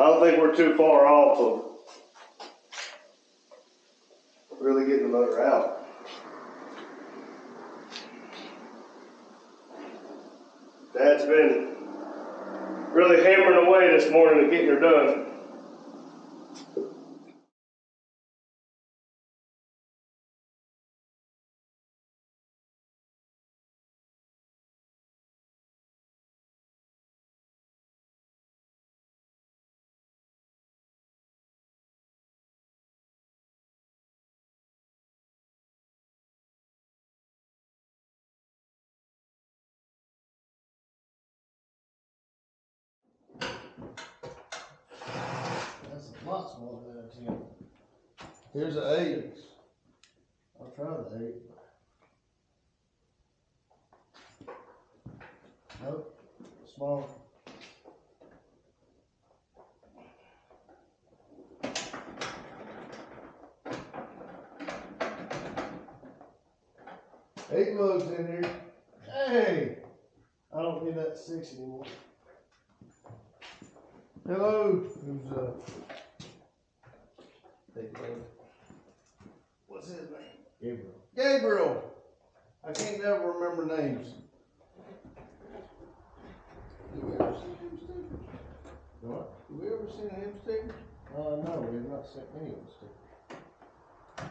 don't think we're too far off of really getting the motor out. Dad's been really hammering away this morning at getting her done. Lots more than a 10. Here's an 8. I'll try the 8. Nope, smaller. Eight loads in here. Hey! I don't need that 6 anymore. Hello. Who's what's his name? Gabriel. Gabriel! I can't never remember names. Did we ever see him stickers? What? Did we ever see him stickers? No, we have not sent any of them stickers.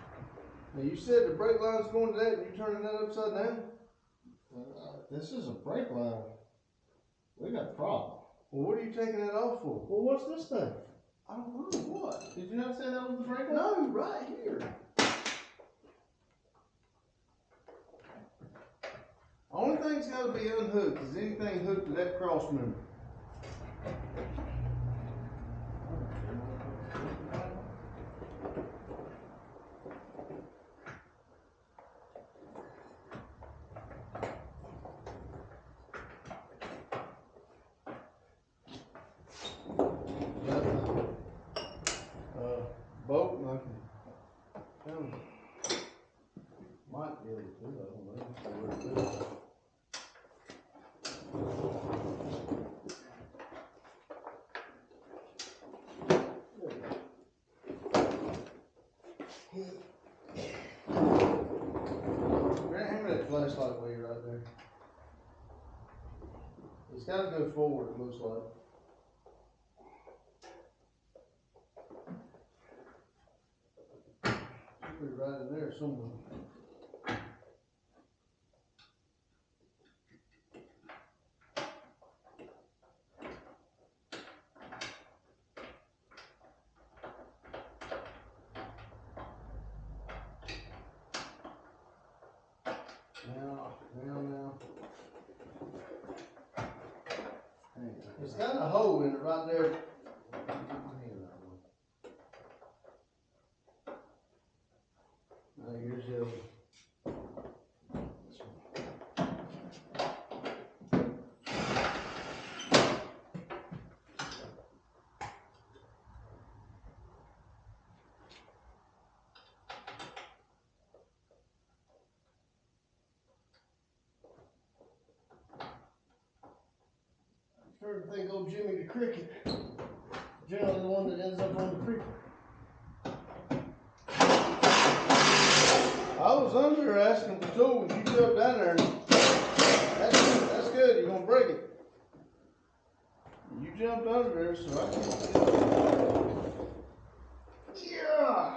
Now you said the brake line's going to that and you turning that upside down? This is a brake line. We got a problem. Well, what are you taking that off for? Well, what's this thing? I don't know. What? Did you not say that was the brake line? No, right here. Only thing that's got to be unhooked is anything hooked to that cross member. Bolt, and I can might be able to do that. I don't know. Hand me that flashlight way right there. It's got to go forward, it looks like. Should be right in there somewhere. Now. It's got a hole in it right there. Now here's the other. Sure to think old Jimmy the Cricket, generally the one that ends up on the creeper. I was under there asking for tools, you jumped down there and that's good, you're gonna break it. You jumped under there, so I can't get it. Yeah!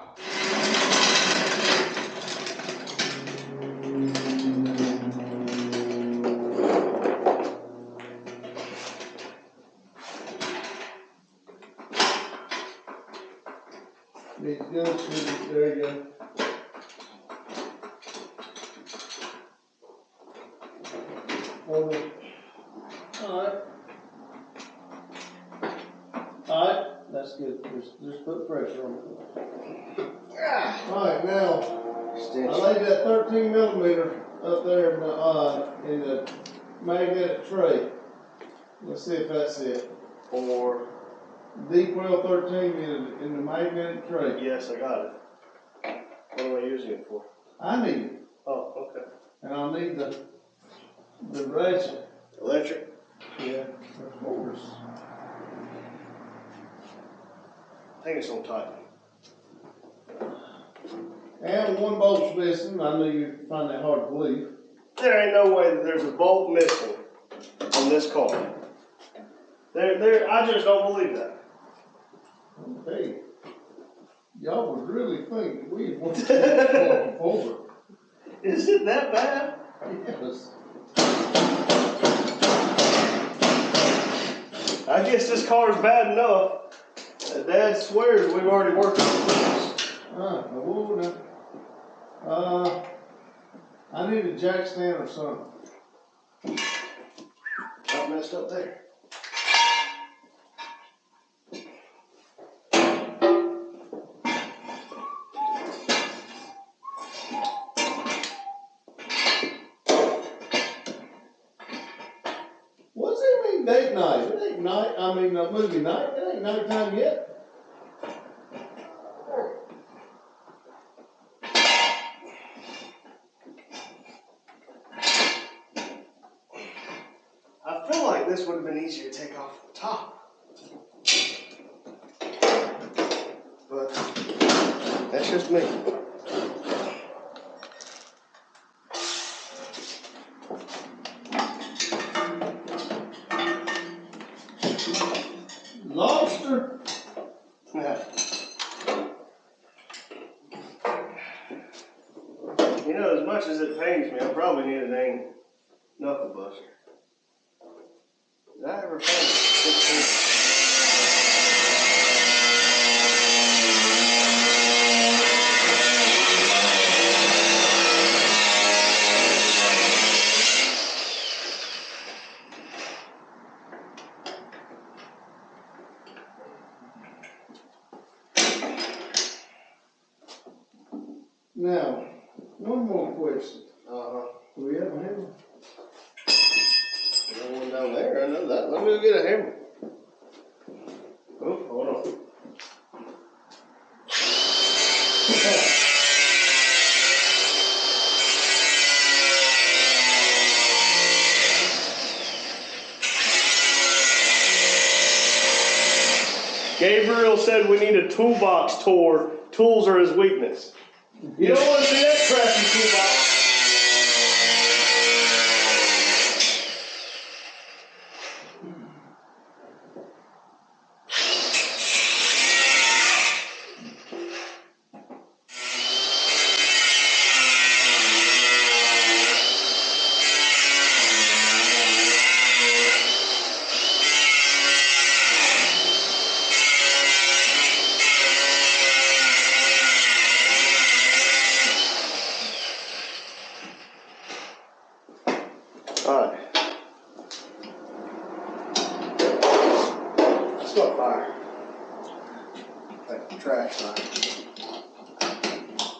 There you go. Alright, that's good. Just put pressure on it. Alright, now I laid that 13 millimeter up there in the magnetic tray. Let's see if that's it. Or deep well 13 in the magnetic tray. yes, I got it. What am I using it for? I need it. Oh, okay. And I'll need the ratchet. Electric? Yeah, of course. I think it's on tight. And one bolt's missing. I knew you'd find that hard to believe. There ain't no way that there's a bolt missing on this car. I just don't believe that. Hey, y'all would really think that we want to go forward. Is it that bad? Yes. I guess this car is bad enough that Dad swears we've already worked on this. I need a jack stand or something. Got messed up there. What's that mean, date night? It ain't night. I mean, movie night. It ain't nighttime yet. I feel like this would have been easier to take off the top. But that's just me. Lobster. You know, as much as it pains me, I probably need a dang knuckle buster. Did I ever find it? Now, one more question. Do we have a hammer? There's one down there, I know that. Let me go get a hammer. Oh, hold on. Gabriel said we need a toolbox tour. Tools are his weakness. You don't want to see that crappy toolbox. Alright. Let's go fire. Like the trash fire.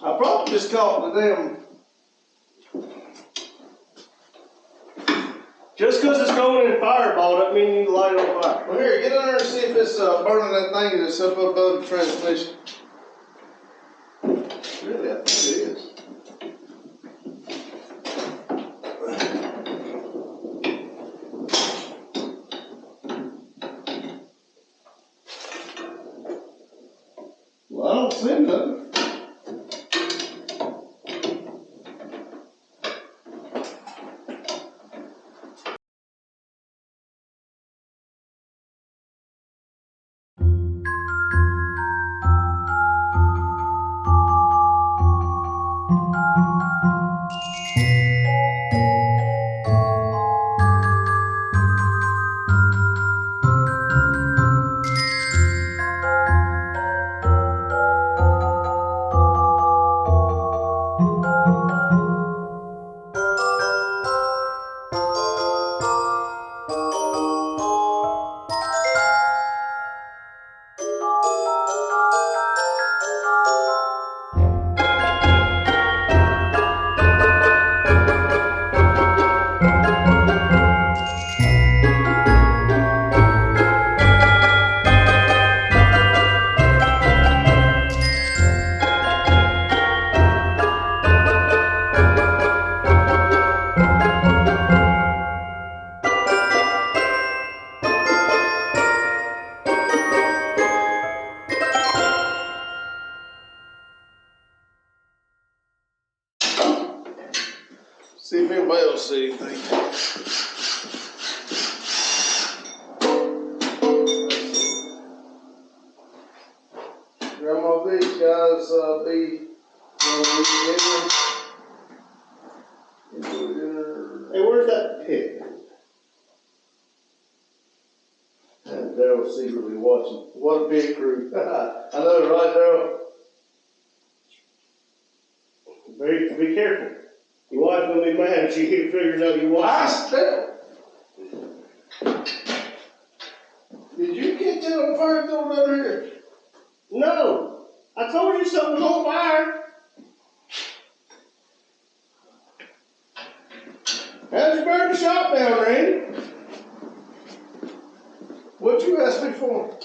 I probably just called the damn. Just because it's going in fireball doesn't mean you need to light it on fire. Well, here, get in there and see if it's burning that thing that's up above the transmission. Really, I think it is. Well, I don't see nothing. if anybody else see anything. Grandma Beach, guys, be dinner. Hey, where's that pig? And Daryl's secretly watching. What a big crew. I know, right, Daryl? Be careful. Your wife's gonna be mad if she figures out you watching. Did you catch that on fire going over here? No! I told you something was on fire. How'd you burn the shop down, Randy? What you asked me for?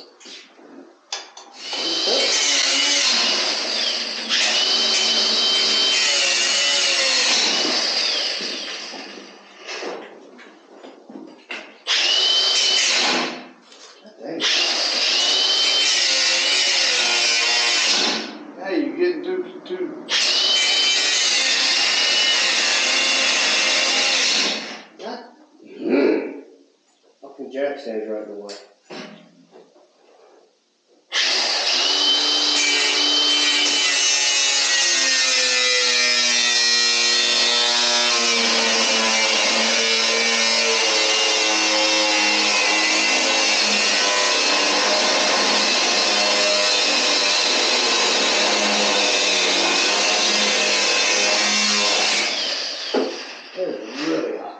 Hey, you're getting too. Fucking jack stands right in the way. It's really hot.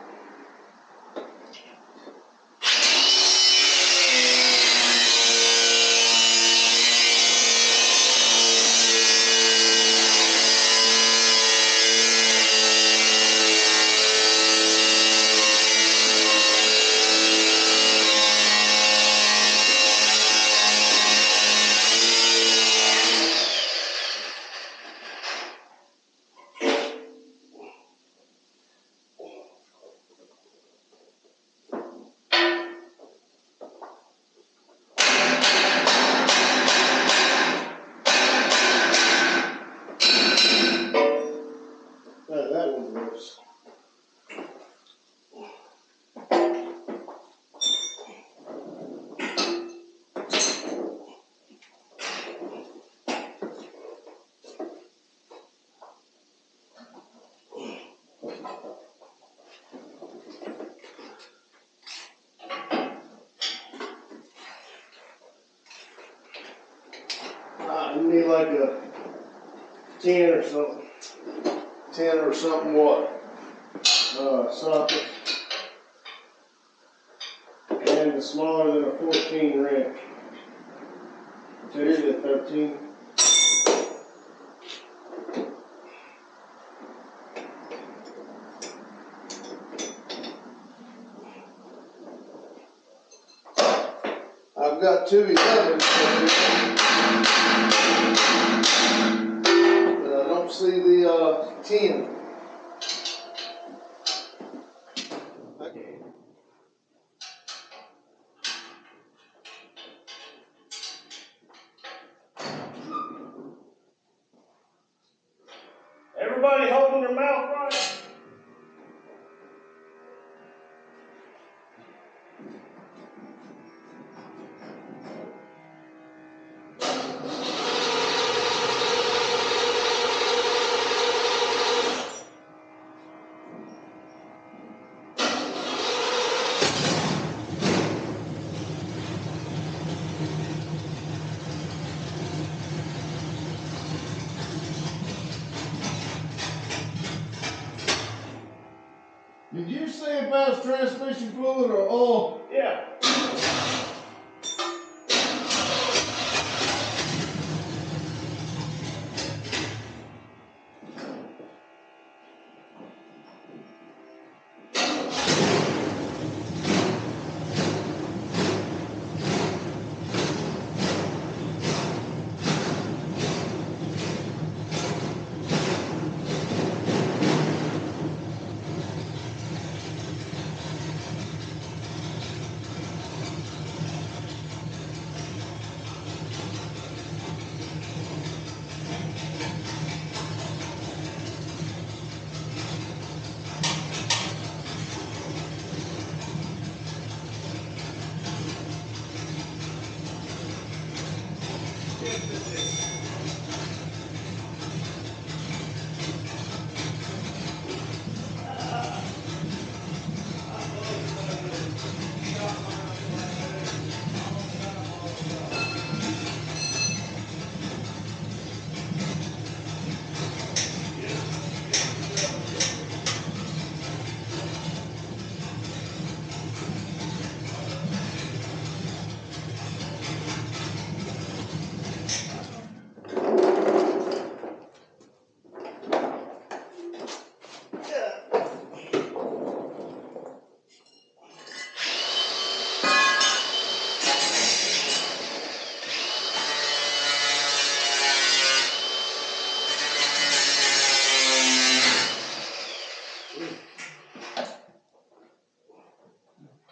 That one's worse. You need like a 10 or something. 10 or something what? Socket. And it's smaller than a 14 wrench. It's usually a 13. I've got 2 11s, but I don't see the 10. Everybody holding their mouth right. Did you see if that was transmission fluid or oil? Yeah.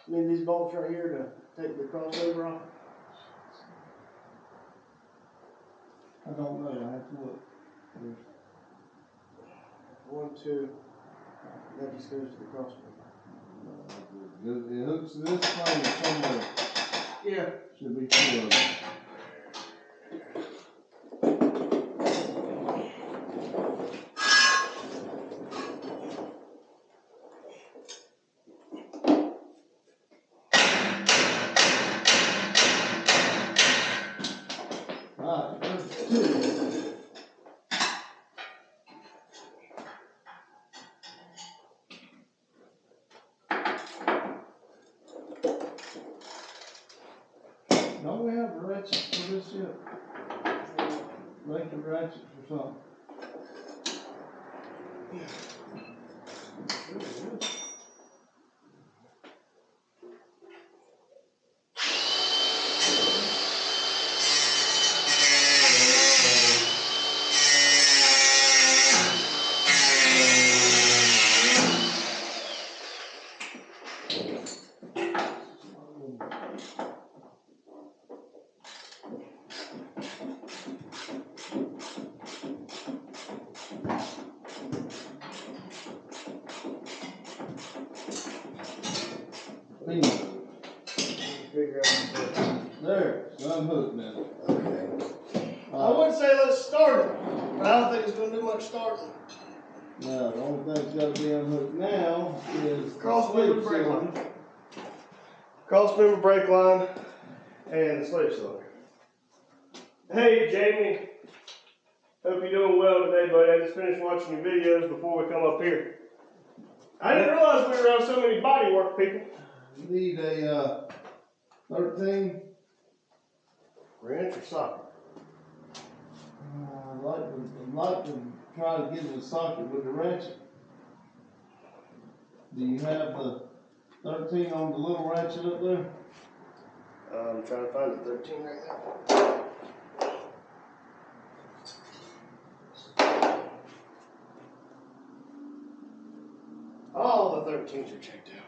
Need these bolts right here to take the crossover off? I don't know, I have to look. There's 1, 2. That just goes to the crossover. It hooks to this frame somewhere. Yeah. Should be 4 of them. Alright, there's 2. Don't we have ratchets for this yet? Make the ratchets or something. Figure out. There, it's unhooked now. Okay. I would say let's start it, but I don't think it's going to do much starting. Now, the only thing that's got to be unhooked now is Cross member brake line. Cross member brake line and the slave cylinder. Hey Jamie, hope you're doing well today, buddy. I just finished watching your videos before we come up here. I didn't realize we were around so many body work people. You need a 13. Wrench or socket? I'd like to try to get the socket with the ratchet. Do you have the 13 on the little ratchet up there? I'm trying to find the 13 right now. All the 13s are checked out.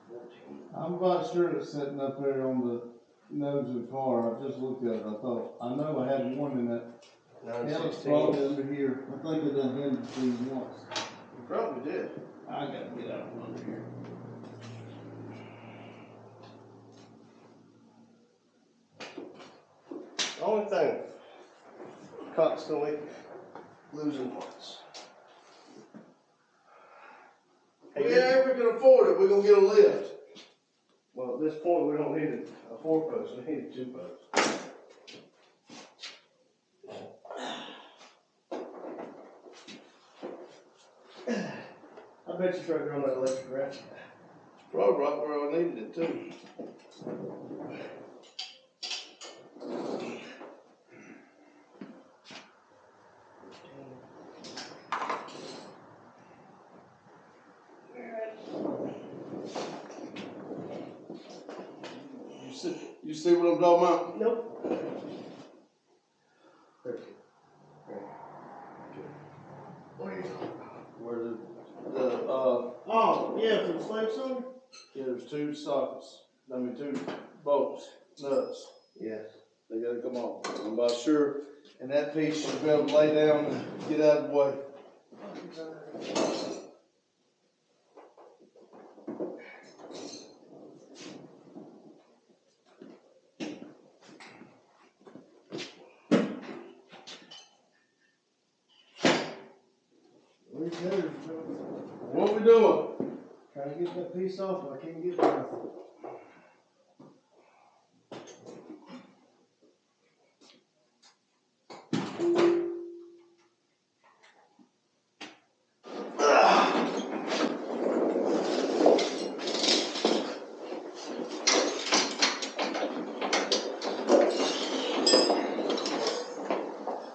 14. I'm about sure it's sitting up there on the nose of the car. I just looked at it. I thought, I know I had one in that. Yeah, it's probably under here. I think I done handed it to you once. You probably did. I gotta get out from under here. The only thing, constantly losing parts. If we ever can afford it, we're gonna get a lift. Well, at this point, we don't need a 4-post, we need a 2-post. I bet you tried to run that electric ratchet. It's probably right where I needed it too. You see what I'm talking about? Nope. What are you talking about? Where Oh, yeah, for the slave cylinder? yeah, there's 2 sockets. I mean 2 bolts, nuts. Yes. They gotta come off. I'm about sure, and that piece should be able to lay down and get out of the way. too. What we doing? Trying to get that piece off, but I can't get nothing.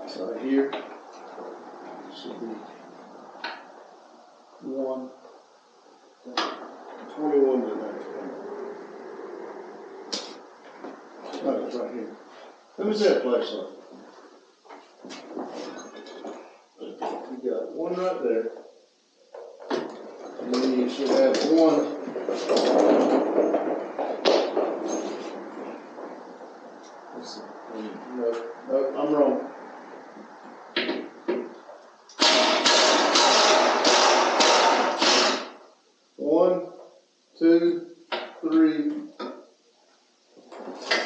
So here should be 1, 21 to that. Oh, it's right here. Let me see that place up. You got one right there. And then you should have one. Let's see. No, I'm wrong. One, two, three. I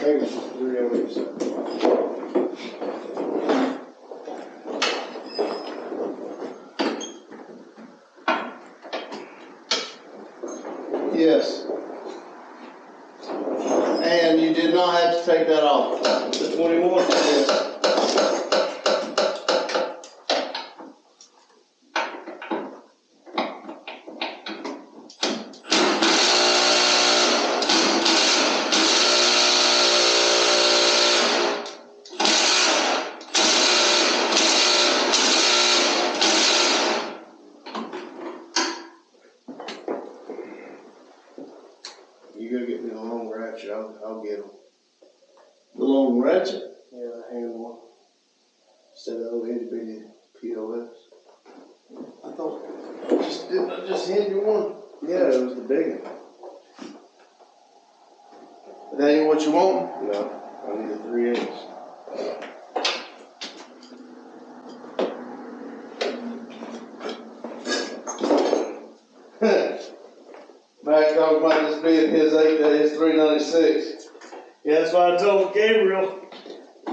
think it's 3 on each side. Yes. And you did not have to take that off. The 21? Yes. You go get me a long ratchet, I'll get them. The long ratchet? Yeah, the hand one. Instead of old itty bitty POS. I thought, didn't I just hand you one? Yeah, it was the big one. That ain't what you want? No, I need a 3/8. Mac talking about this being his 8 days, 396. Yeah, that's why I told Gabriel,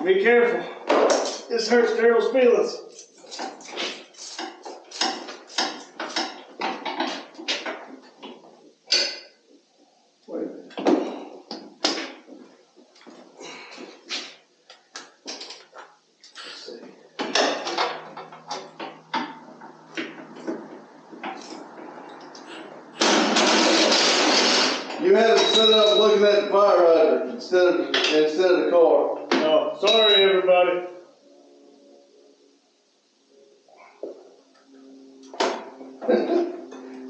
be careful. This hurts Daryl's feelings. Wait a minute. Let's see. You had it set up looking at the fire hydrant instead of the car. Oh, sorry everybody.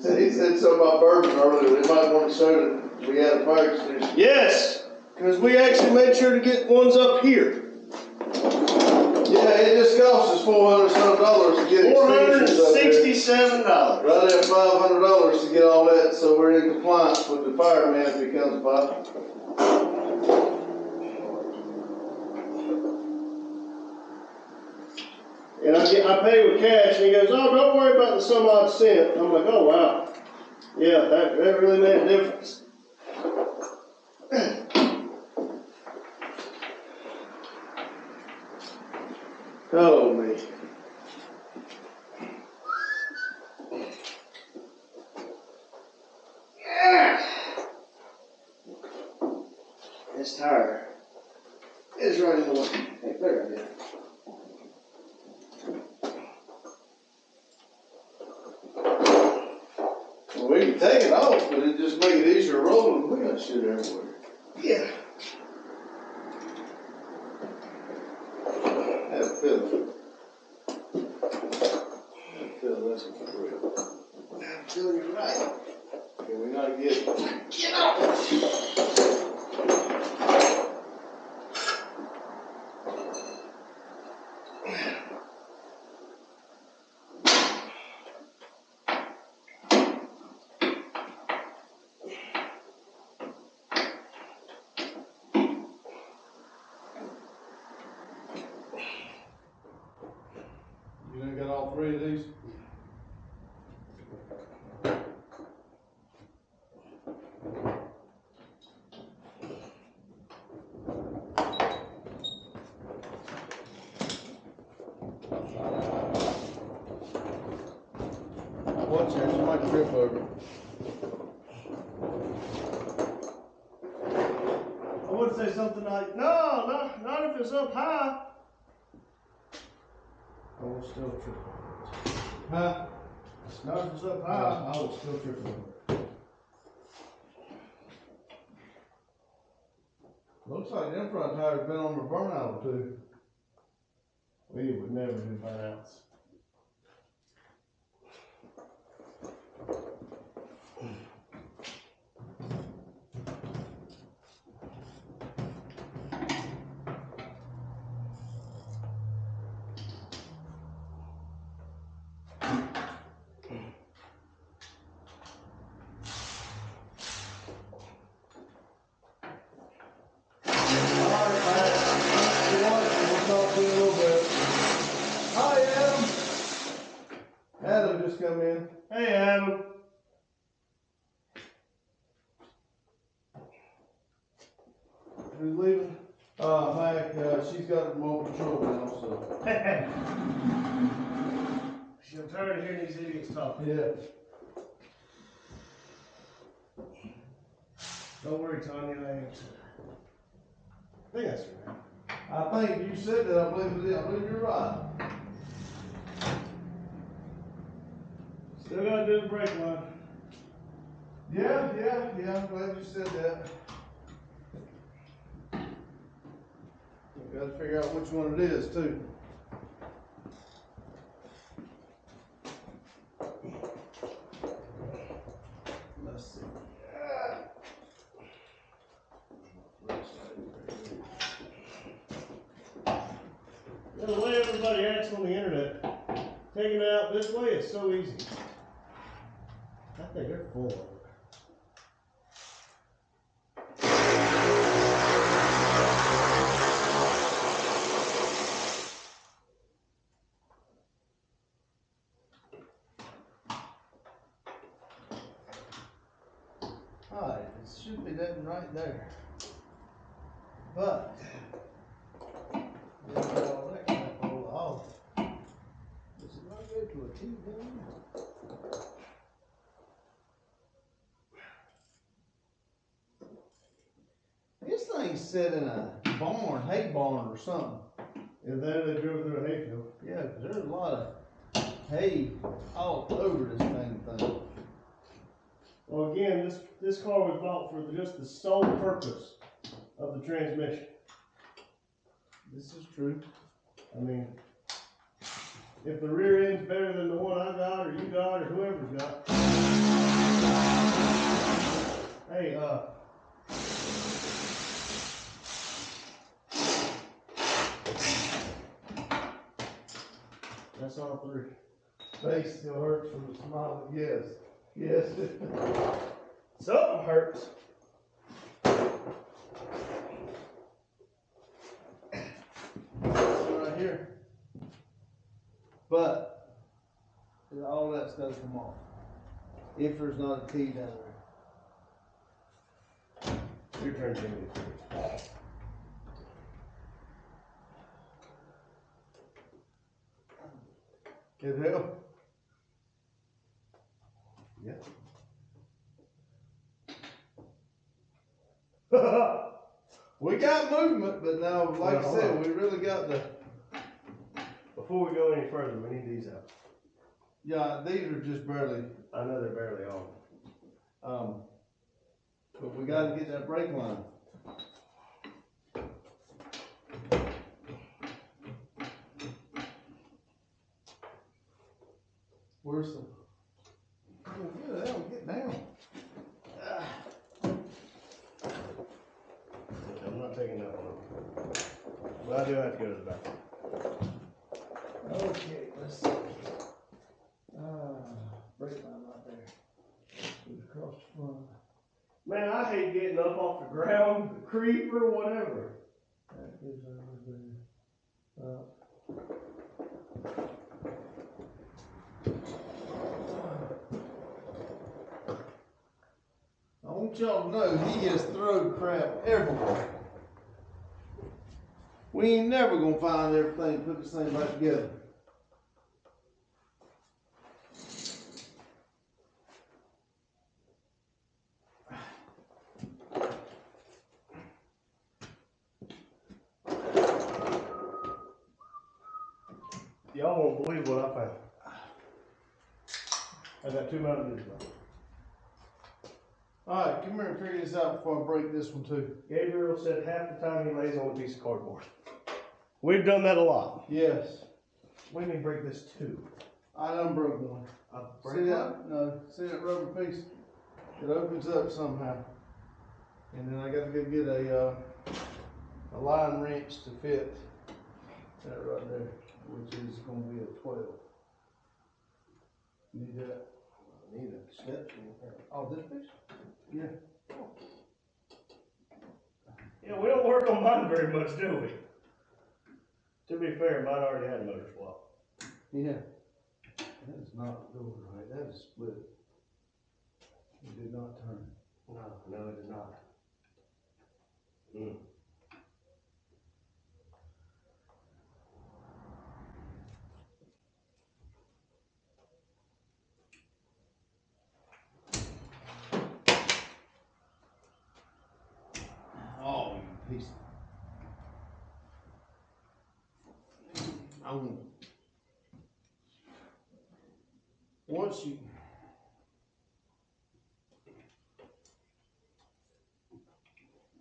So he said something about bourbon earlier. They might want to show that we had a fire extinguisher. Yes, because we actually made sure to get ones up here. Yeah, it just cost us $400 to get extinguishers up there. $467. Right at $500 to get all that, so we're in compliance with the fireman if he comes by. And I pay with cash, and he goes, oh, don't worry about the some odd cent. I'm like, oh, wow. Yeah, that really made a difference. Oh, me. This tire is right in the way. Hey, there it is. Well, we can take it off, but it just make it easier rolling. We got shit everywhere. Yeah. Have a feeling. That's what's real. I'm feeling you right. Can we not get Get out! You done got all 3 of these? Watch out, you might trip over it. I would say something like, no, not if it's up high. I will still trip over it. Huh? Not if it's up high. I will still trip over it. Looks like them front tires been on the burnout or two. We would never do burnouts. Adam just come in. Hey, Adam. Who's leaving? Mac, she's got a remote control now, so. I'm tired of hearing these idiots talk. Yeah. Don't worry, Tanya, I think that's right. I think you said that, I believe it is. I believe you're right. Still gotta do the brake line. Yeah, I'm glad you said that. We gotta figure out which one it is, too. Let's see. The way everybody acts on the internet, taking it out this way is so easy. I think they're full of it. Alright, it should be that right there. But, all that crap all off. Does it not go to a T-bone? This thing's set in a barn, hay barn or something. And then they drove through a hayfield. Yeah, 'cause there's a lot of hay all over this thing. Well, again, this car was bought for just the sole purpose of the transmission. This is true. I mean, if the rear end's better than the one I got, or you got, or whoever's got. Hey, that's all three. Face still hurts from the smile. Yes. Yes. Something hurts. Right here. But all that's got to come off. If there's not a T down there. Your turn, Jimmy. Can it help? Yeah. We got movement, but now, like I said, we really got the. Before we go any further, we need these out. Yeah, these are just barely. I know they're barely on. But we got to get that brake line. Where's the? Oh, yeah, that'll get down. I'm not taking that one off. But I do have to go to the back. Okay, let's see. Brake line right there. Goes across the front. Man, I hate getting up off the ground, the creep or whatever. That goes over there. I want y'all to know he has thrown crap everywhere. We ain't never gonna find everything, put this thing back together. Y'all won't believe what I found. I got 2 Mountain Dews left. Alright, come here and figure this out before I break this one too. Gabriel said half the time he lays on a piece of cardboard. We've done that a lot. Yes. What do you mean break this too? I done broke one. See that? No, see that rubber piece? It opens up somehow. And then I gotta go get a line wrench to fit that right there, which is gonna be a 12. Need that? I need a step. Oh, this piece? Yeah. Yeah, we don't work on mine very much, do we? To be fair, mine already had a motor swap. Yeah. That is not going right. That is split. It did not turn. No, it did not. Oh, you piece of... I won't. Once you...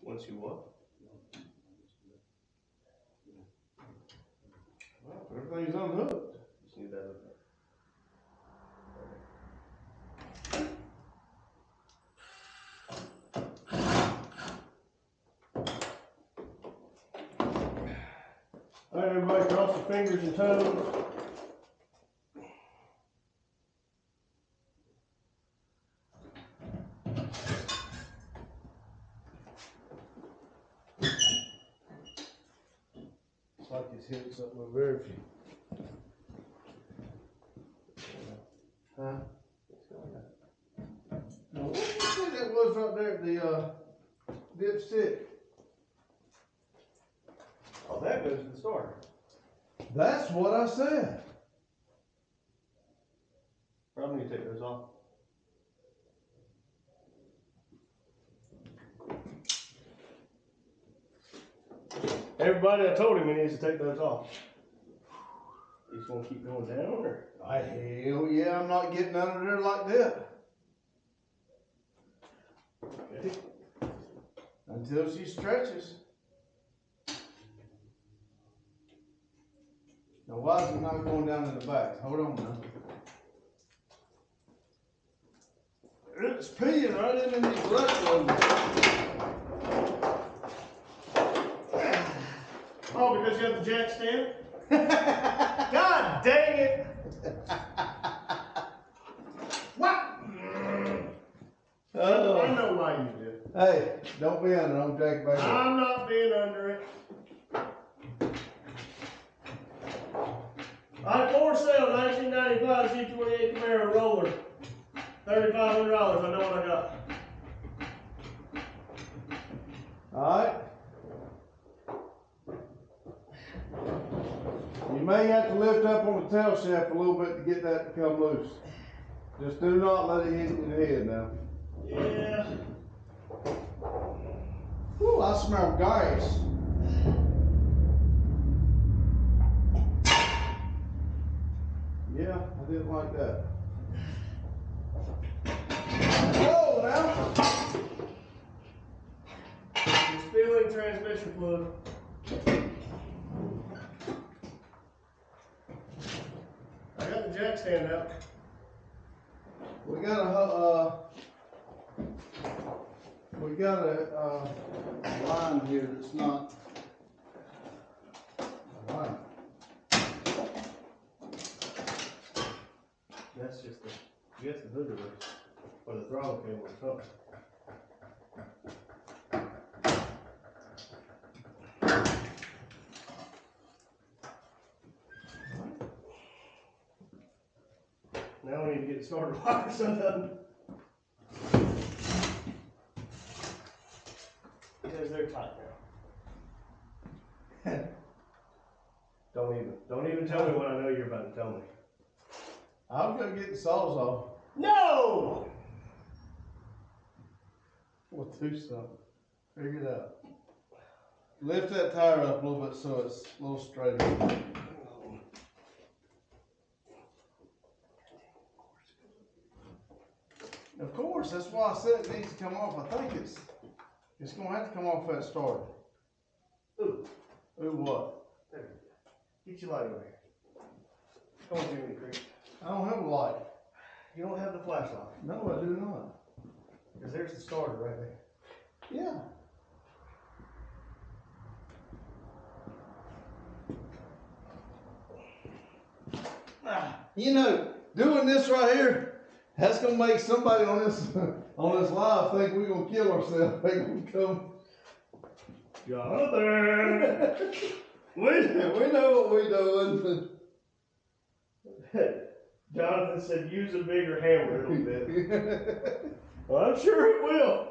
Once you what? Well, everything's unhooked. Just need that up there. All right, everybody, cross your fingers and toes. It's like it's hitting something over there. Huh? Now, what did you say that was right there at the dipstick? Oh, that goes to the starter. That's what I said. Probably need to take those off. Everybody, I told him he needs to take those off. He's gonna keep going down, or? Hell yeah, I'm not getting under there like that. Okay. Until she stretches. Now why is it not going down in the back? Hold on now. It's peeing right in these electrodes. Oh, because you have the jack stand? God dang it! What? Oh. I know why you did. Hey, don't be under. I'm Jack back up. I'm not being under it. Alright, for sale, 1995 C28 Camaro roller. $3,500, I know what I got. Alright. You may have to lift up on the tail shaft a little bit to get that to come loose. Just do not let it hit your head now. Yeah. Whew, I smell gas. Yeah, I didn't like that. Whoa, now. Just feeling transmission fluid. I got the jack stand out. We got a line here that's not a line. That's just the, I guess the hood reverse, or the throttle cable or something. Now we need to get the starter wires undone. Because they're tight now. Don't even tell me what I know you're about to tell me. I'm gonna get the saws off. No! We'll do something. Figure it out. Lift that tire up a little bit so it's a little straighter. I said it needs to come off. I think it's gonna have to come off that starter. Ooh, Ooh, what? there we go. Get your light over here. Come on, Jimmy Creek. I don't have a light. You don't have the flashlight. No, I do not. Because there's the starter right there. Yeah. You know, doing this right here, that's gonna make somebody on this live think we're gonna kill ourselves. They gonna come. Jonathan! We know what we're doing. Jonathan said use a bigger hammer, it'll fit. Well, I'm sure it will.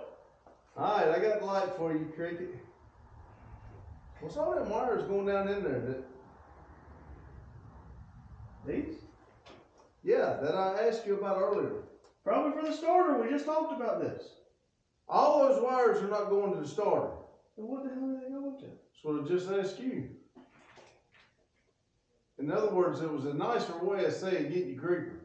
Alright, I got the light for you, Cricket. What's all them wires going down in there? These? Yeah, that I asked you about earlier. Probably for the starter, we just talked about this. All those wires are not going to the starter. Then what the hell are they going to? That's what I just asked you. In other words, it was a nicer way of saying get your creeper.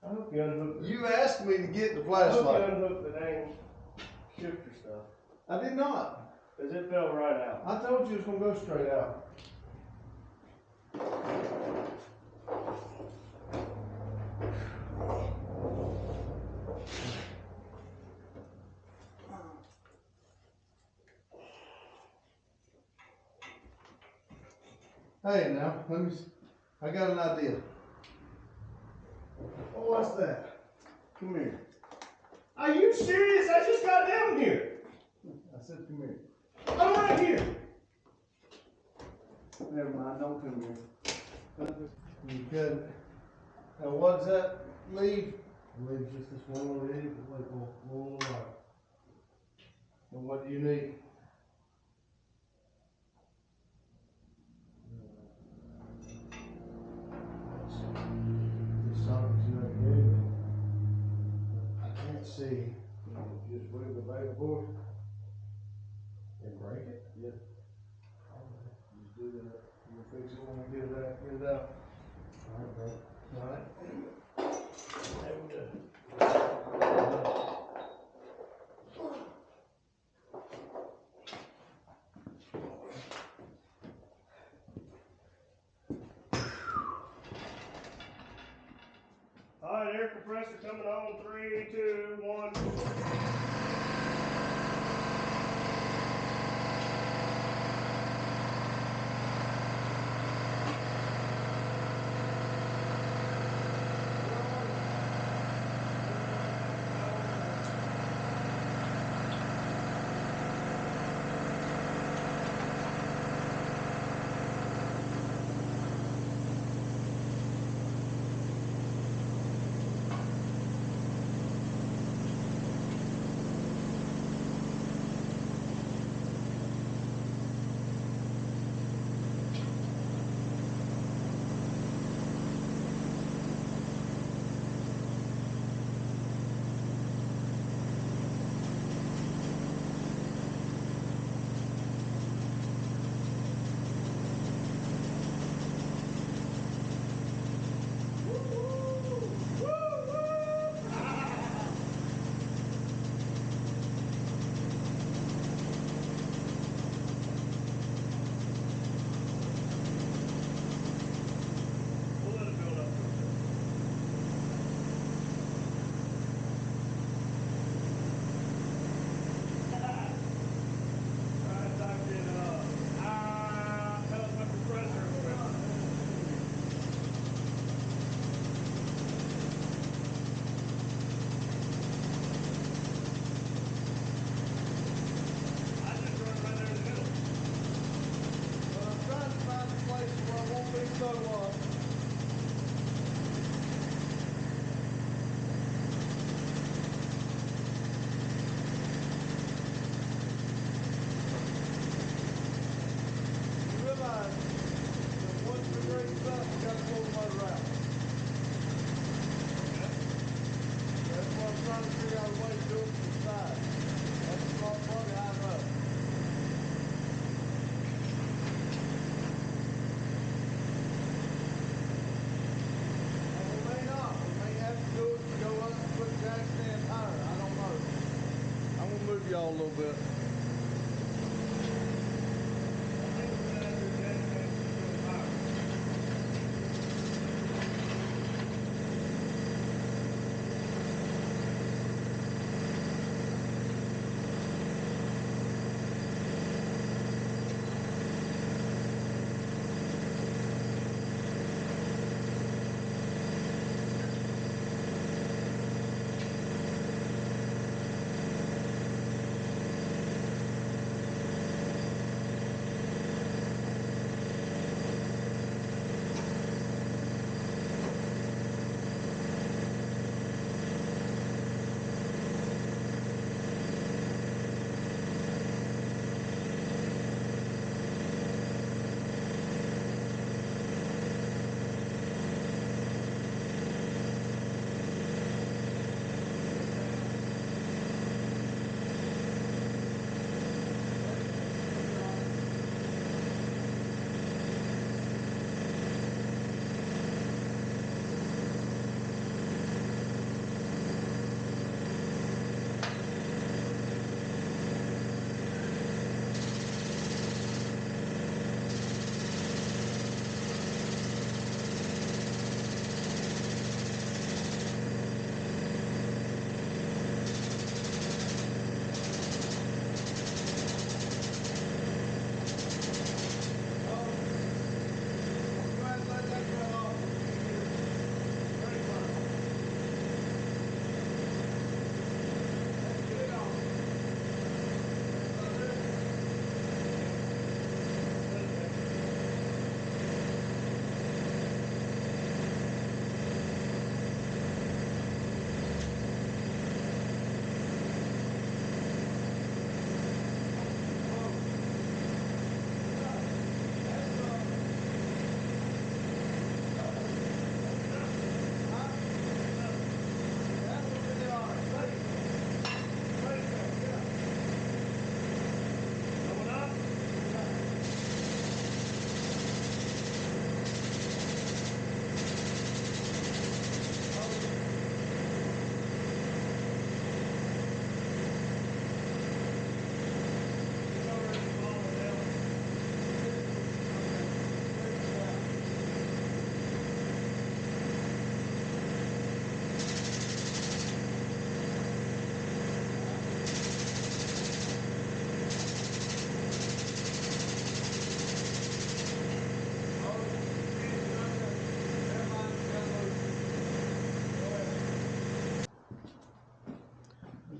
I hope you unhook You asked me to get the I hope you flashlight. unhook the dang shifter stuff. I did not. Because it fell right out. I told you it was going to go straight out. Hey, now, I got an idea. Oh, what's that? Come here. Are you serious? I just got down here. I said come here. I'm right here. Never mind, don't come here. You good. Now what does that leave? It leaves just this one little idiot with like one little light. And what do you need? This socket's not good. I can't see. Just move the baby board. And break it? Yeah. Just do that. You'll fix it when we get it out. Get it out. Alright, bro. Alright. There we go. Alright, air compressor coming on. 3, 2, 1. clip.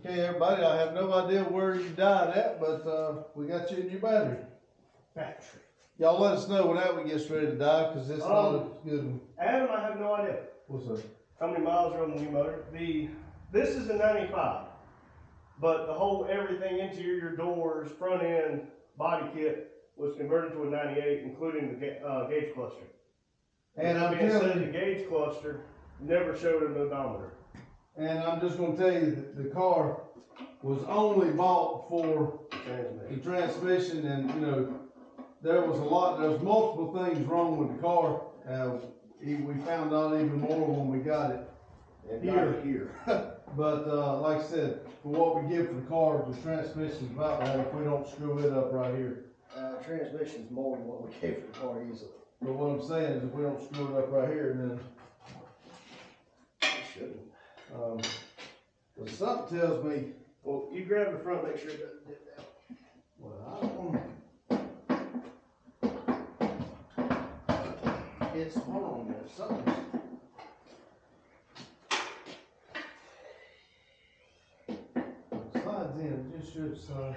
Okay, everybody, I have no idea where you died at, but we got you a new battery. Battery. Y'all let us know when that one gets ready to die, because it's not a good one. Adam, I have no idea. What's that? How many miles are on the new motor? This is a 95, but the whole everything, interior doors, front end, body kit was converted to a 98, including the gauge cluster. And I'm being said, telling the you, gauge cluster never showed an odometer. and I'm just going to tell you that the car was only bought for the transmission, and you know, there was multiple things wrong with the car. We found out even more when we got it here. But like I said, for what we give for the car, the transmission's about that if we don't screw it up right here. Transmission's more than what we gave for the car easily. But what I'm saying is if we don't screw it up right here, then It shouldn't. but something tells me, Well, you grab the front, make sure it doesn't dip down. well, I don't want it's, hold on a minute, something's. It slides in, it just should slide.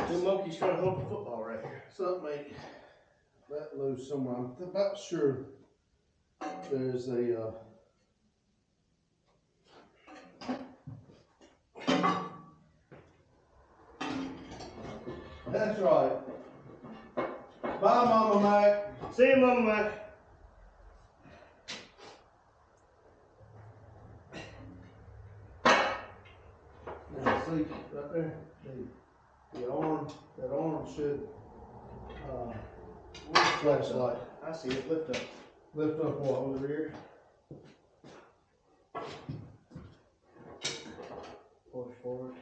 Two monkeys trying to hold the football right here. Something ain't that loose somewhere. I'm about sure there's a that's right. Bye, Mama Mac. See you, Mama Mac. Now, see, right there. See. that arm should, Flashlight. I see it. Lift up. lift up what? On the rear. Push forward.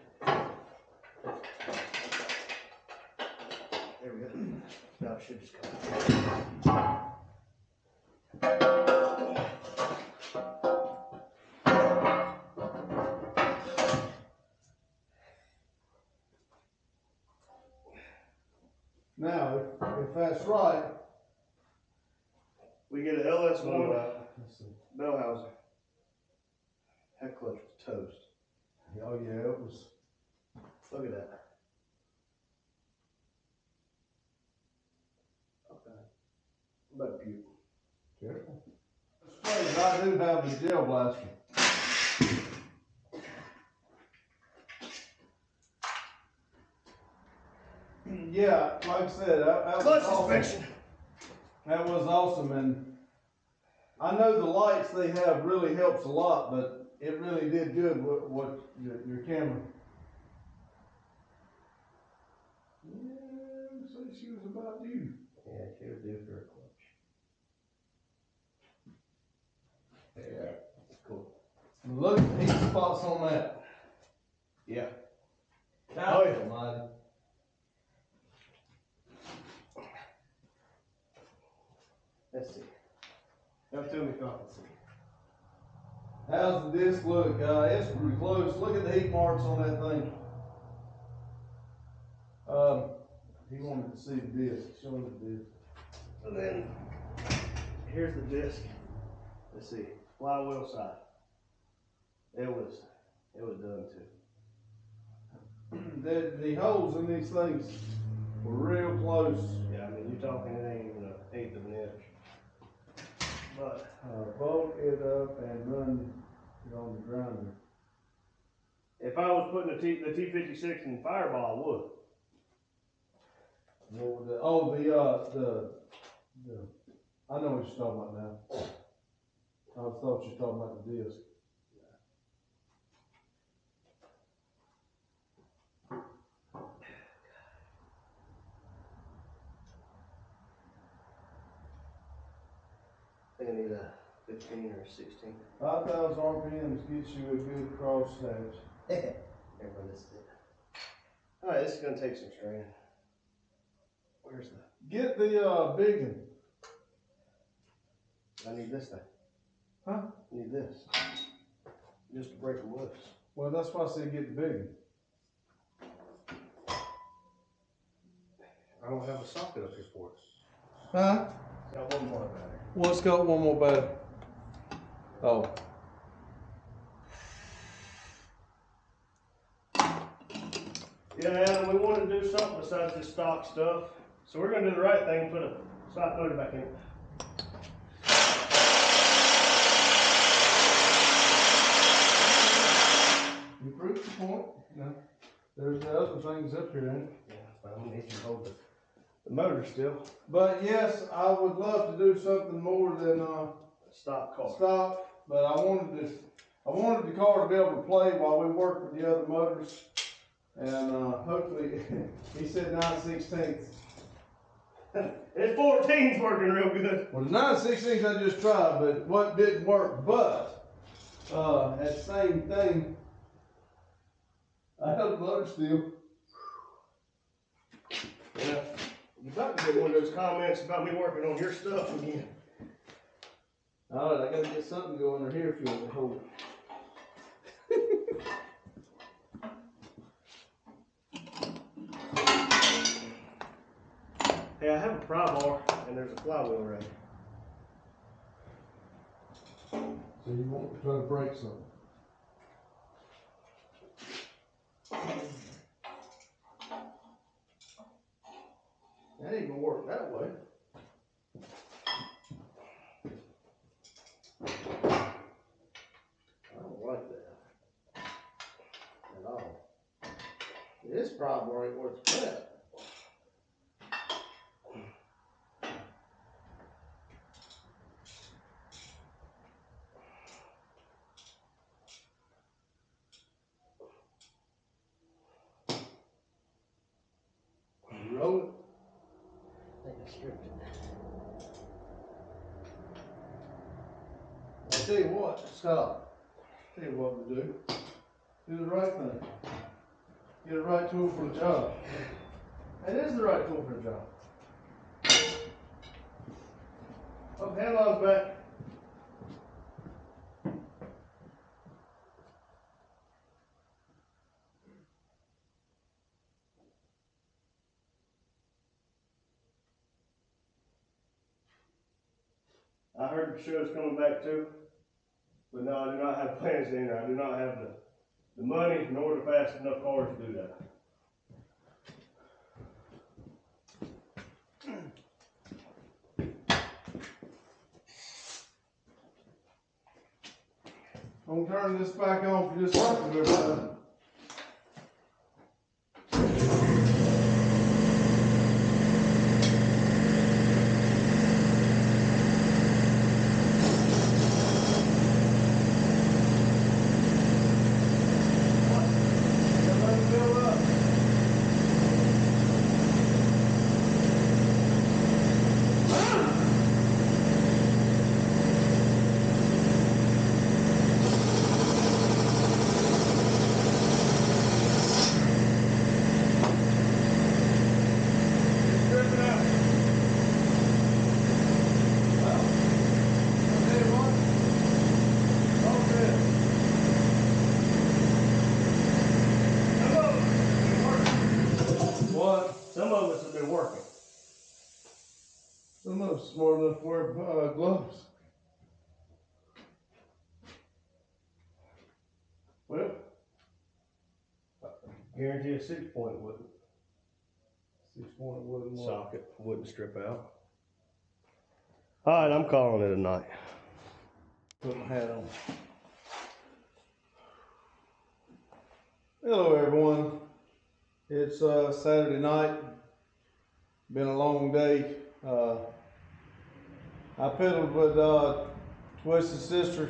There we go. Now it should just come. Now, if that's right, We get an LS1 let's see. bell housing. Head clutch was toast. Oh yeah, it was. Look at that. Okay. About puke. Careful. I do have the gel blaster. Yeah, like I said, that was Clutch awesome. inspection. That was awesome, and I know the lights they have really helps a lot, but it really did good with what your camera. Yeah, so she was about due. Yeah, she was due for a clutch. Yeah. Cool. Look at the heat spots on that. Yeah. Oh yeah. Let's see. Now tell me if I can see. How's the disc look? It's pretty close. Look at the heat marks on that thing. He wanted to see the disc. Show him the disc. So then, here's the disc. Let's see. Flywheel side. It was done too. The holes in these things were real close. Yeah, I mean, you're talking, it ain't even an eighth of an inch. But Bolt it up and run it on the grinder. if I was putting the T56 in Fireball, I would. The I know what you're talking about now. I thought you were talking about the disc. I think I need a 15 or a 16. 5,000 RPMs gets you a good cross stage. Everybody, this is it. Alright, this is going to take some straining. Where's the... Get the big one. I need this thing. Huh? I need this. Just to break them loose. Well, that's why I said get the big one. I don't have a socket up here for it. Huh? Got one more battery. Well, it's got one more battery. Oh. Yeah, Adam, we want to do something besides this stock stuff. So we're going to do the right thing and put a stock motor back in it. You proved the point. No. There's the other things up here, ain't it? Yeah, but I'm going to need you to hold the motor still. But yes, I would love to do something more than Stock car. stock. But I wanted the car to be able to play while we work with the other motors. And hopefully, he said 9/16. It's 14's working real good. Well, the 9/16 I just tried, but what didn't work, but that same thing, I have the motor still. Yeah, you about to get one of those comments about me working on your stuff again. Alright, I gotta get something going under here if you want to hold it. Hey, I have a pry bar and there's a flywheel rack. So you want to try to break something? That ain't gonna work that way. I don't like that at all. This pry bar ain't worth the crap. Tell you what, Scott. Tell you what to do. Do the right thing. Get a right tool for the job. That is the right tool for the job. Oh, handlines back. I heard the show's coming back too, but no, I do not have plans in there. I do not have the money nor the fast enough cars to do that. I'm gonna turn this back on for just a second, everybody. Some of us have been working. Some of us smart enough to wear gloves. Well, I guarantee a 6-point wouldn't. 6-point wooden Socket wouldn't strip out. All right, I'm calling it a night. Put my hat on. Hello, everyone. It's Saturday night. Been a long day. I pedaled with Twisted Sister.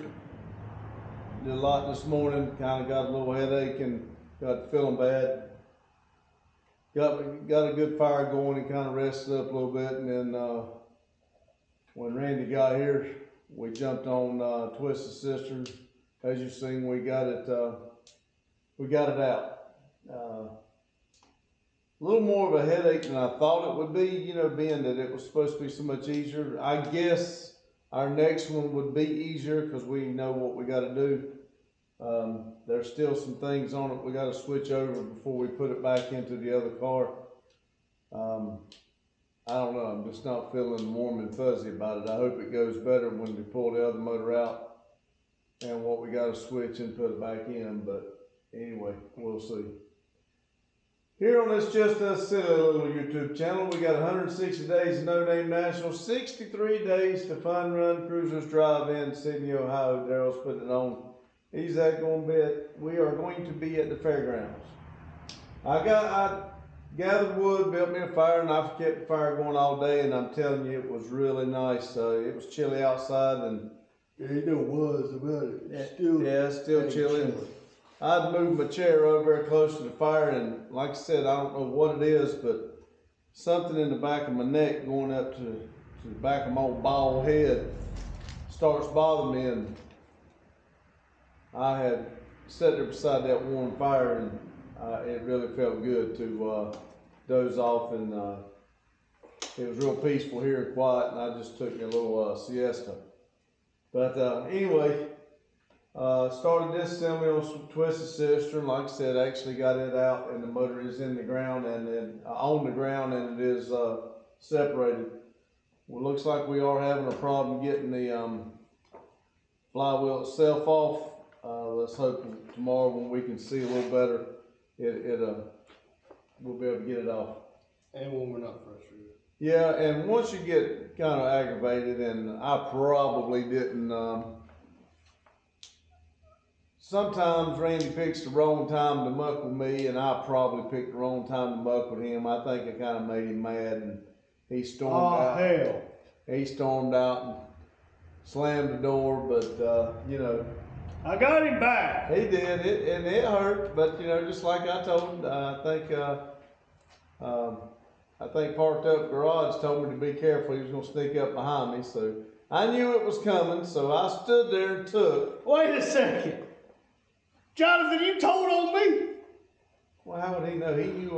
Did a lot this morning. Kind of got a little headache and got feeling bad. Got a good fire going and kind of rested up a little bit. And then when Randy got here, we jumped on Twisted Sister. As you've seen, we got it out. A little more of a headache than I thought it would be, you know, being that it was supposed to be so much easier. I guess our next one would be easier because we know what we got to do. There's still some things on it we got to switch over before we put it back into the other car. I don't know, I'm just not feeling warm and fuzzy about it. I hope it goes better when we pull the other motor out and what we got to switch and put it back in, but anyway, we'll see. Here on this Just Us Silly little YouTube channel, we got 160 days of No Name National, 63 days to Fun Run Cruisers Drive in Sydney, Ohio. Daryl's putting it on. He's we are going to be at the fairgrounds. I gathered wood, built me a fire, and I kept the fire going all day, and I'm telling you, it was really nice. It was chilly outside, and It was about it. It's still chilly. I'd moved my chair over very close to the fire, and like I said, I don't know what it is, but something in the back of my neck going up to the back of my old bald head starts bothering me, and I had sat there beside that warm fire, and it really felt good to doze off, and it was real peaceful here and quiet, and I just took me a little siesta. But anyway, started this assembly on Twisted Sister, and like I said, I actually got it out, and the motor is in the ground and then on the ground, and it is separated. Well, it looks like we are having a problem getting the flywheel itself off. Let's hope tomorrow when we can see a little better, we'll be able to get it off. And when we're not frustrated. Yeah, and once you get kind of aggravated, and I probably didn't. Sometimes Randy picks the wrong time to muck with me, and I probably picked the wrong time to muck with him. I think I kind of made him mad, and he stormed out. Hell. He stormed out and slammed the door, but you know. I got him back. He did, and it hurt, but you know, just like I told him, I think Parked Up Garage told me to be careful. He was going to sneak up behind me, so I knew it was coming, so I stood there and took. Wait a second. Jonathan, you told on me. Well, how would he know? He knew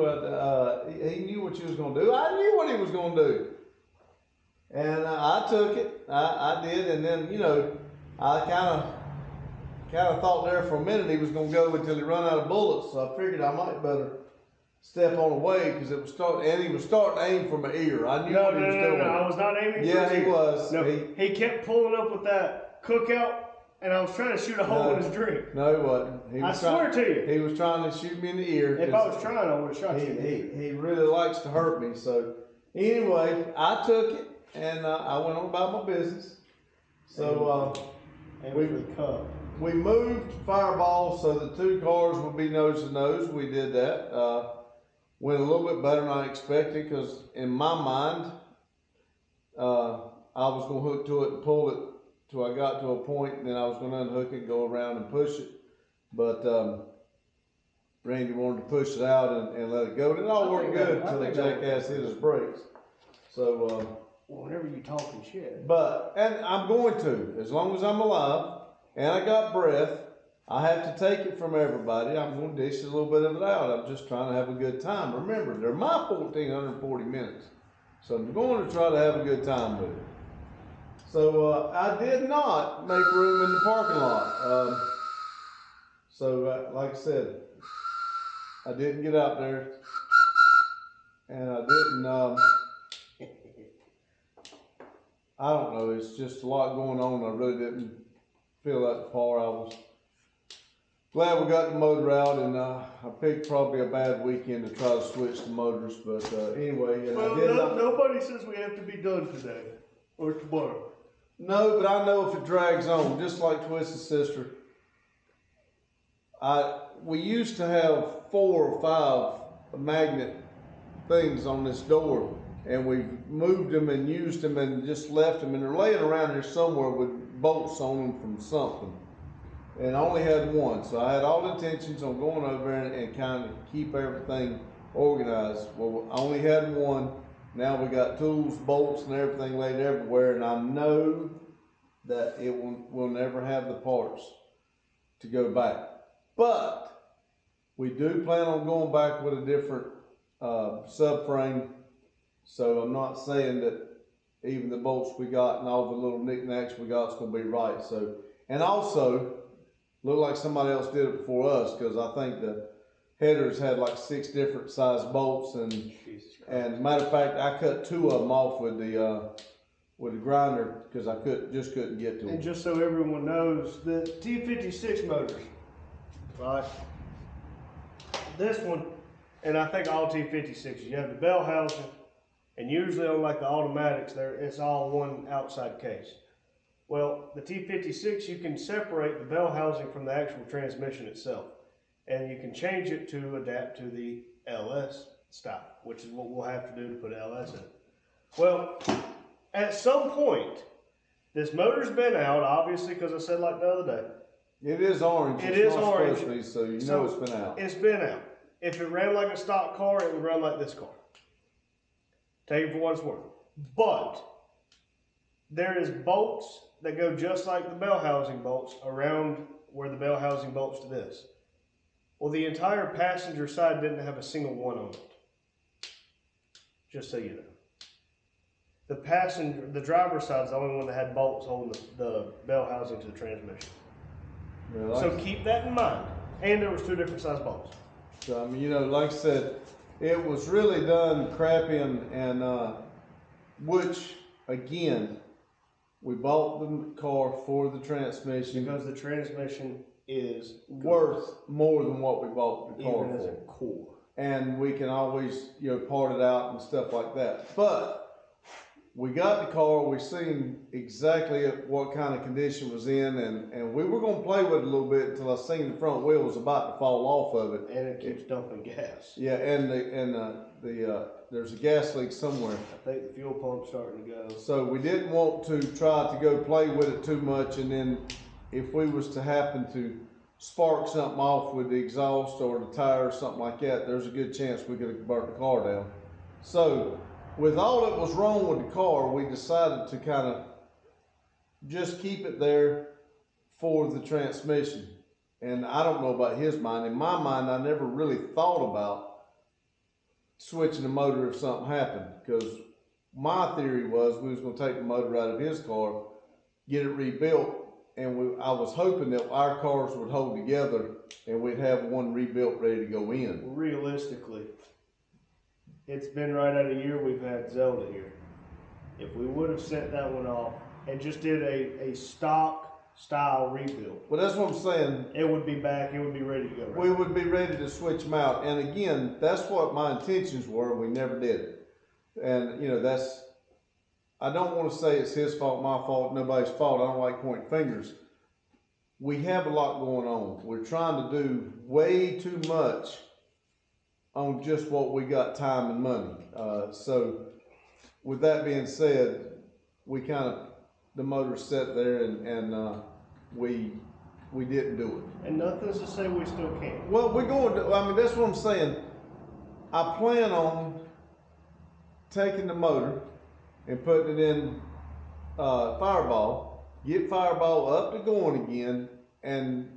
what you was gonna do. I knew what he was gonna do. And I took it. I did, and then I kind of thought there for a minute he was gonna go until he run out of bullets. So I figured I might better step on away because it was starting, and he was starting to aim for my ear. I knew what he was doing. No, I was not aiming. Yeah, for his he ear. was. No, he kept pulling up with that cookout, and I was trying to shoot a hole in his drink. No, he wasn't. I swear to you, he was trying to shoot me in the ear. If I was trying, I would have shot you. He really likes to hurt me. So anyway, I took it and I went on about my business. So we moved Fireball so the two cars would be nose to nose. We did that. Went a little bit better than I expected because in my mind, I was going to hook to it and pull it till I got to a point, and then I was going to unhook it, go around and push it. But Randy wanted to push it out and let it go. And it all worked good until the jackass hit his brakes. So, whenever you talking shit. And I'm going to, as long as I'm alive and I got breath, I have to take it from everybody. I'm going to dish a little bit of it out. I'm just trying to have a good time. Remember, they're my 1,440 minutes. So I'm going to try to have a good time with it. So I did not make room in the parking lot. Like I said, I didn't get out there, and I didn't, I don't know, it's just a lot going on. I really didn't feel that far. I was glad we got the motor out, and I picked probably a bad weekend to try to switch the motors, but anyway. And nobody says we have to be done today or tomorrow. No, but I know if it drags on, just like Twisted Sister. We used to have 4 or 5 magnet things on this door, and we moved them and used them and just left them, and they're laying around here somewhere with bolts on them from something. And I only had one, so I had all intentions on going over there and kind of keep everything organized. Well, I only had one. Now we got tools, bolts, and everything laid everywhere, and I know that it will never have the parts to go back. But we do plan on going back with a different subframe, so I'm not saying that even the bolts we got and all the little knickknacks we got is going to be right. So, and also, looked like somebody else did it before us, because I think the headers had like 6 different size bolts, and matter of fact, I cut 2 of them off with the grinder because I just couldn't get to them. And just so everyone knows, the T56 motors, right? This one, and I think all T56s, you have the bell housing, and usually on like the automatics, it's all one outside case. Well, the T56, you can separate the bell housing from the actual transmission itself, and you can change it to adapt to the LS style, which is what we'll have to do to put LS in. Well, at some point, this motor's been out, obviously, because I said like the other day. It is orange. It is orange. Supposed to be, so you know it's been out. It's been out. If it ran like a stock car, it would run like this car. Take it for what it's worth. But there is bolts that go just like the bell housing bolts around where the bell housing bolts to this. Well, the entire passenger side didn't have a single one on it. Just so you know. The driver's side is the only one that had bolts holding the bell housing to the transmission. Really? So keep that in mind. And there was 2 different size bolts. So, I mean, like I said, it was really done crappy, and which, again, we bought the car for the transmission. Because the transmission is worth more than what we bought the car even for. as a core. And we can always, part it out and stuff like that. But we got the car, we seen exactly what kind of condition it was in, and we were going to play with it a little bit until I seen the front wheel was about to fall off of it. And it keeps dumping gas. Yeah, and there's a gas leak somewhere. I think the fuel pump's starting to go. So we didn't want to try to go play with it too much, and then if we was to happen to spark something off with the exhaust or the tire or something like that, there's a good chance we could have burnt the car down. So with all that was wrong with the car, we decided to kind of just keep it there for the transmission. And I don't know about his mind. In my mind, I never really thought about switching the motor if something happened, because my theory was we was going to take the motor out of his car, get it rebuilt, and I was hoping that our cars would hold together and we'd have one rebuilt ready to go in. Realistically, it's been right at a year we've had Zelda here. If we would have sent that one off and just did a stock style rebuild, Well, that's what I'm saying. it would be back, it would be ready to go. Right? We would be ready to switch them out. And again, that's what my intentions were. We never did it. And, you know, I don't want to say it's his fault, my fault, nobody's fault. I don't like pointing fingers. We have a lot going on. We're trying to do way too much on just what we got, time and money. So with that being said, the motor sat there and we didn't do it. And nothing's to say we still can't. Well, we're going to, I mean, that's what I'm saying. I plan on taking the motor and putting it in Fireball, get Fireball up to going again, and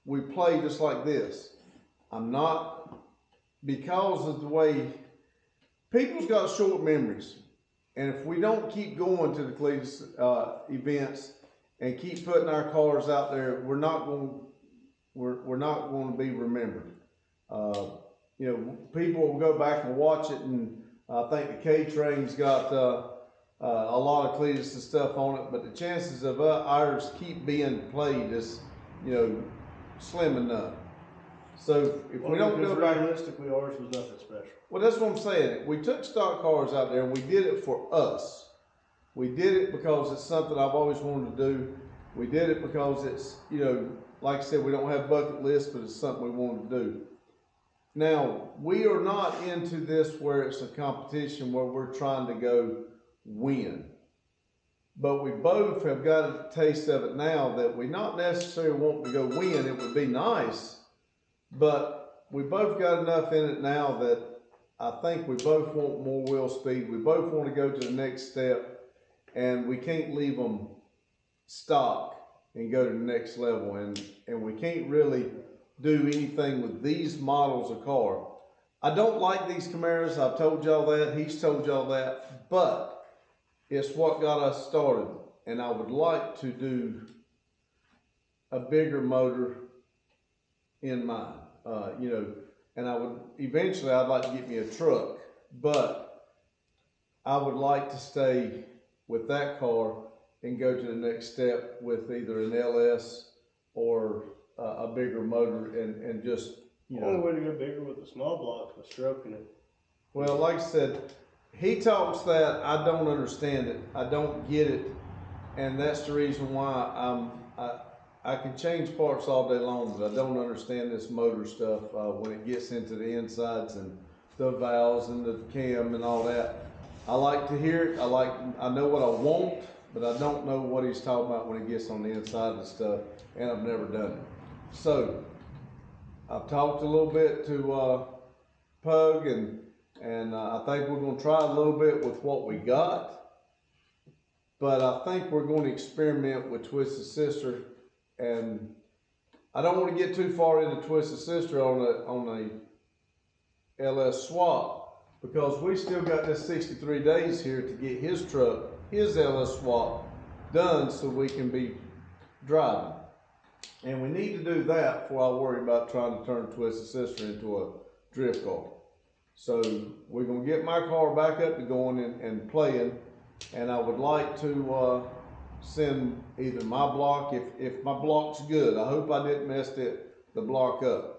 we play just like this. I'm not, because of the way, people's got short memories. And if we don't keep going to the Cletus events and keep putting our cars out there, we're not going to be remembered. You know, people will go back and watch it, and I think the K-Train's got a lot of Cletus and stuff on it, but the chances of ours keep being played is, you know, slim and none. So if we don't go back, realistically, ours was nothing special. well, that's what I'm saying. We took stock cars out there and we did it for us. We did it because it's something I've always wanted to do. We did it because it's, you know, like I said, we don't have bucket lists, but it's something we want to do. Now, we are not into this where it's a competition where we're trying to go win. But we both have got a taste of it now that we not necessarily want to go win. It would be nice, but we both got enough in it now that I think we both want more wheel speed. We both want to go to the next step, and we can't leave them stock and go to the next level. And we can't really do anything with these models of car. I don't like these Camaros. I've told y'all that. He's told y'all that. But it's what got us started. And I would like to do a bigger motor in mine. You know, and I'd like to get me a truck. But I would like to stay with that car and go to the next step with either an LS or a bigger motor and just, you know. The only way to go bigger with the small blocks was stroking it. Well, like I said, he talks that, I don't understand it. I don't get it. And that's the reason why I can change parts all day long, but I don't understand this motor stuff when it gets into the insides and the valves and the cam and all that. I like to hear it. I know what I want, but I don't know what he's talking about when it gets on the inside of the stuff, and I've never done it. So I've talked a little bit to Pug, and I think we're going to try a little bit with what we got, but I think we're going to experiment with Twisted Sister, and I don't want to get too far into Twisted Sister on a LS swap, because we still got this 63 days here to get his truck, his LS swap done so we can be driving. And we need to do that before I worry about trying to turn Twisted Sister into a drift car. So we're going to get my car back up to going and playing, and I would like to send either my block, if my block's good. I hope I didn't mess the block up.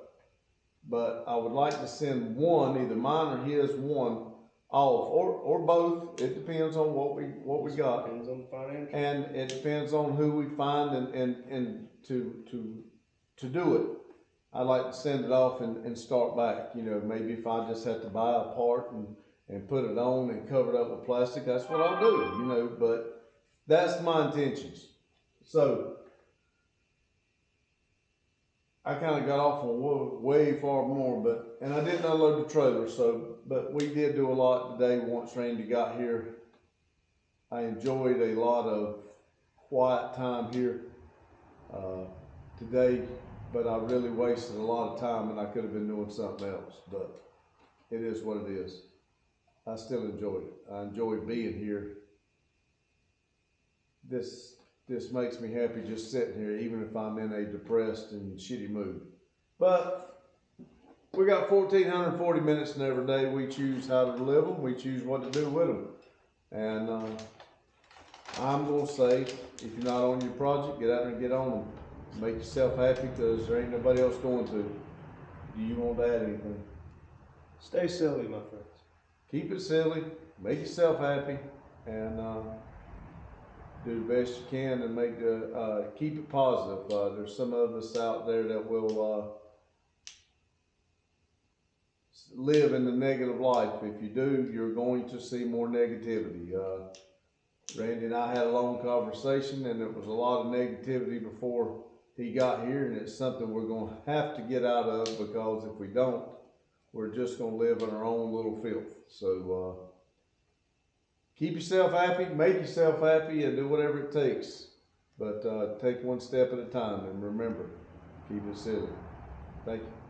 But I would like to send one, either mine or his, one off, or both. It depends on what we got. Depends on the financial. And it depends on who we find and to do it. I'd like to send it off and start back. You know, maybe if I just have to buy a part and put it on and cover it up with plastic, that's what I'll do, you know, but that's my intentions. So I kind of got off on way far more, and I didn't unload the trailer, but we did do a lot today once Randy got here. I enjoyed a lot of quiet time here today, but I really wasted a lot of time and I could have been doing something else, but it is what it is. I still enjoy it. I enjoy being here. This makes me happy just sitting here, even if I'm in a depressed and shitty mood. But we got 1,440 minutes in every day. We choose how to live them. We choose what to do with them. And I'm going to say, if you're not on your project, get out there and get on them. Make yourself happy, because there ain't nobody else going to. Do you want to add anything? Stay silly, my friends. Keep it silly, make yourself happy, and do the best you can and make keep it positive. There's some of us out there that will live in the negative life. If you do, you're going to see more negativity. Randy and I had a long conversation, and there was a lot of negativity before he got here, and it's something we're going to have to get out of, because if we don't, we're just going to live in our own little filth. So keep yourself happy, make yourself happy, and do whatever it takes. But take one step at a time, and remember, keep it silly. Thank you.